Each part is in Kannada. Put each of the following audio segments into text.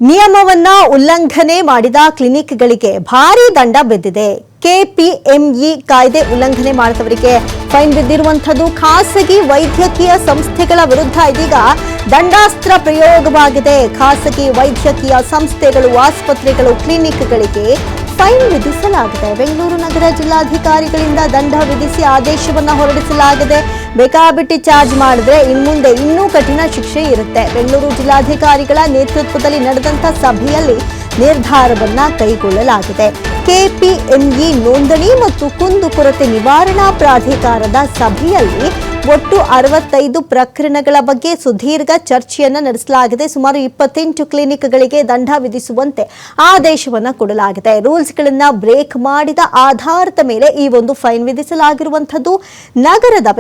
ನಿಯಮವನ್ನ ಉಲ್ಲಂಘನೆ ಮಾಡಿದ ಕ್ಲಿನಿಕ್ಗಳಿಗೆ ಭಾರಿ ದಂಡ ಬಿದ್ದಿದೆ. ಕೆಪಿಎಂಇ ಕಾಯ್ದೆ ಉಲ್ಲಂಘನೆ ಮಾಡಿದವರಿಗೆ ಫೈನ್ ಬಿದ್ದಿರುವಂತದ್ದು. ಖಾಸಗಿ ವೈದ್ಯಕೀಯ ಸಂಸ್ಥೆಗಳ ವಿರುದ್ಧ ಇದೀಗ ದಂಡಾಸ್ತ್ರ ಪ್ರಯೋಗವಾಗಿದೆ. ಖಾಸಗಿ ವೈದ್ಯಕೀಯ ಸಂಸ್ಥೆಗಳು, ಆಸ್ಪತ್ರೆಗಳು, ಕ್ಲಿನಿಕ್ಗಳಿಗೆ ಫೈನ್ ವಿಧಿಸಲಾಗಿದೆ. ಬೆಂಗಳೂರು ನಗರ ಜಿಲ್ಲಾಧಿಕಾರಿಗಳಿಂದ ದಂಡ ವಿಧಿಸಿ ಆದೇಶವನ್ನ ಹೊರಡಿಸಲಾಗಿದೆ. ಬೇಕಾಬಿಟ್ಟಿ ಚಾರ್ಜ್ ಮಾಡಿದ್ರೆ ಇನ್ಮುಂದೆ ಇನ್ನೂ ಕಠಿಣ ಶಿಕ್ಷೆ ಇರುತ್ತೆ. ಬೆಂಗಳೂರು ಜಿಲ್ಲಾಧಿಕಾರಿಗಳ ನೇತೃತ್ವದಲ್ಲಿ ನಡೆದಂತ ಸಭೆಯಲ್ಲಿ ನಿರ್ಧಾರವನ್ನ ಕೈಗೊಳ್ಳಲಾಗಿದೆ. ಕೆಪಿಎಂಇ ನೋಂದಣಿ ಮತ್ತು ಕುಂದುಕೊರತೆ ನಿವಾರಣಾ ಪ್ರಾಧಿಕಾರದ ಸಭೆಯಲ್ಲಿ ಒಟ್ಟು 65 ಪ್ರಕರಣಗಳ ಬಗ್ಗೆ ಸುದೀರ್ಘ ಚರ್ಚೆಯನ್ನು ನಡೆಸಲಾಗಿದೆ. ಸುಮಾರು 28 ಕ್ಲಿನಿಕ್ಗಳಿಗೆ ದಂಡ ವಿಧಿಸುವಂತೆ ಆದೇಶವನ್ನು ಕೊಡಲಾಗಿದೆ. ರೂಲ್ಸ್ಗಳನ್ನು ಬ್ರೇಕ್ ಮಾಡಿದ ಆಧಾರದ ಮೇಲೆ ಈ ಒಂದು ಫೈನ್ ವಿಧಿಸಲಾಗಿರುವಂತದ್ದು.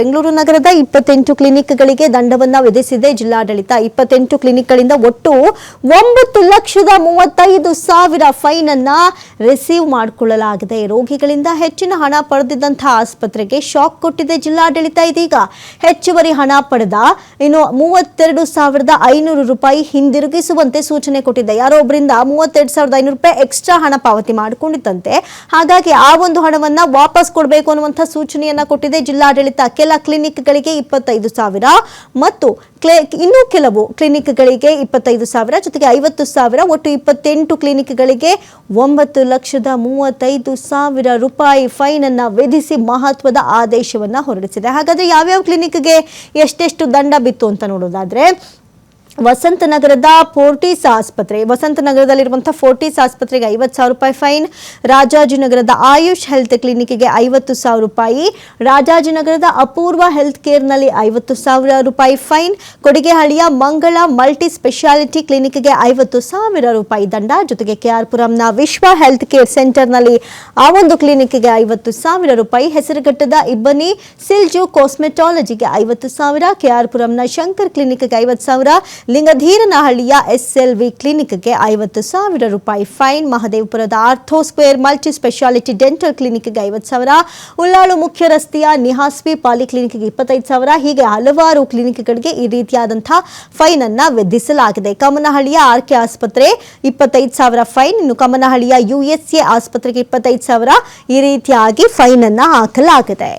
ಬೆಂಗಳೂರು ನಗರದ 28 ಕ್ಲಿನಿಕ್ಗಳಿಗೆ ದಂಡವನ್ನು ವಿಧಿಸಿದೆ ಜಿಲ್ಲಾಡಳಿತ. 28 ಕ್ಲಿನಿಕ್ಗಳಿಂದ ಒಟ್ಟು 9,35,000 ಫೈನ್ ಅನ್ನ ರಿಸೀವ್ ಮಾಡಿಕೊಳ್ಳಲಾಗಿದೆ. ರೋಗಿಗಳಿಂದ ಹೆಚ್ಚಿನ ಹಣ ಪಡೆದಿದ್ದಂತಹ ಆಸ್ಪತ್ರೆಗೆ ಶಾಕ್ ಕೊಟ್ಟಿದೆ ಜಿಲ್ಲಾಡಳಿತ. ಇದೀಗ ಹೆಚ್ಚುವರಿ ಹಣ ಪಡೆದ 32,500 ರೂಪಾಯಿ ಹಿಂದಿರುಗಿಸುವಂತೆ ಸೂಚನೆ ಕೊಟ್ಟಿದೆ. ಯಾರೋ ಒಬ್ಬರಿಂದ 32,500 ರೂಪಾಯಿ ಎಕ್ಸ್ಟ್ರಾ ಹಣ ಪಾವತಿ ಮಾಡಿಕೊಂಡಿದ್ದಂತೆ. ಹಾಗಾಗಿ ಆ ಒಂದು ಹಣವನ್ನ ವಾಪಸ್ ಕೊಡಬೇಕು ಅನ್ನುವಂಥ ಸೂಚನೆಯನ್ನ ಕೊಟ್ಟಿದೆ ಜಿಲ್ಲಾಡಳಿತ. ಕೆಲ ಕ್ಲಿನಿಕ್ಗಳಿಗೆ 25,000 ಮತ್ತು ಇನ್ನು ಕೆಲವು ಕ್ಲಿನಿಕ್ಗಳಿಗೆ 25,000 ಜೊತೆಗೆ 50,000 ಒಟ್ಟು 28 ಕ್ಲಿನಿಕ್ಗಳಿಗೆ 9,35,000 ರೂಪಾಯಿ ಫೈನ್ ಅನ್ನ ವಿಧಿಸಿ ಮಹತ್ವದ ಆದೇಶವನ್ನ ಹೊರಡಿಸಿದೆ. ಹಾಗಾದ್ರೆ ಯಾವ್ಯಾವ ಕ್ಲಿನಿಕ್ಗೆ ಎಷ್ಟೆಷ್ಟು ದಂಡ ಬಿತ್ತು ಅಂತ ನೋಡೋದಾದ್ರೆ, ವಸಂತನಗರದ ವಸಂತನಗರದಲ್ಲಿರುವಂತಹ ಫೋರ್ಟಿಸ್ ಆಸ್ಪತ್ರೆಗೆ 50,000 ರೂಪಾಯಿ ಫೈನ್. ರಾಜಾಜಿನಗರದ ಆಯುಷ್ ಹೆಲ್ತ್ ಕ್ಲಿನಿಕ್ಗೆ 50,000 ರೂಪಾಯಿ. ರಾಜಾಜಿನಗರದ ಅಪೂರ್ವ ಹೆಲ್ತ್ ಕೇರ್ನಲ್ಲಿ 50,000 ರೂಪಾಯಿ ಫೈನ್. ಕೊಡಿಗೆಹಳ್ಳಿಯ ಮಂಗಳ ಮಲ್ಟಿ ಸ್ಪೆಷಾಲಿಟಿ ಕ್ಲಿನಿಕ್ಗೆ 50,000 ರೂಪಾಯಿ ದಂಡ. ಜೊತೆಗೆ ಕೆಆರ್ ಪುರಂನ ವಿಶ್ವ ಹೆಲ್ತ್ ಕೇರ್ ಸೆಂಟರ್ನಲ್ಲಿ ಆ ಒಂದು ಕ್ಲಿನಿಕ್ಗೆ 50,000 ರೂಪಾಯಿ. ಹೆಸರುಘಟ್ಟದ ಇಬ್ಬನಿ ಸಿಲ್ಜು ಕಾಸ್ಮೆಟಾಲಜಿಗೆ 50,000. ಕೆಆರ್ ಪುರಂನ ಶಂಕರ್ ಕ್ಲಿನಿಕ್ಗೆ 50,000. ಲಿಂಗಧೀರನಹಳ್ಳಿಯ ಎಸ್ಎಲ್ವಿ ಕ್ಲಿನಿಕ್ಗೆ 50,000 ರೂಪಾಯಿ ಫೈನ್. ಮಹದೇವಪುರದ ortho square multi speciality dental ಕ್ಲಿನಿಕ್ಗೆ 50,000. ಉಳ್ಳಾಳು ಮುಖ್ಯ ರಸ್ತೆಯ ನಿಹಾಸ್ವಿ ಪಾಲಿಕ್ಲಿನಿಕ್ಗೆ 25,000. ಹೀಗೆ ಹಲವಾರು ಕ್ಲಿನಿಕ್ಗಳಿಗೆ ಈ ರೀತಿಯಾದಂತಹ ಫೈನ್ ಅನ್ನ ವಿಧಿಸಲಾಗಿದೆ. ಕಮ್ಮನಹಳ್ಳಿಯ ಆರ್ಕೆ ಆಸ್ಪತ್ರೆ 25,000 ಫೈನ್. ಇನ್ನು ಕಮ್ಮನಹಳ್ಳಿಯ ಯುಎಸ್ಎ ಆಸ್ಪತ್ರೆಗೆ 25,000. ಈ ರೀತಿಯಾಗಿ ಫೈನ್ ಅನ್ನ ಹಾಕಲಾಗಿದೆ.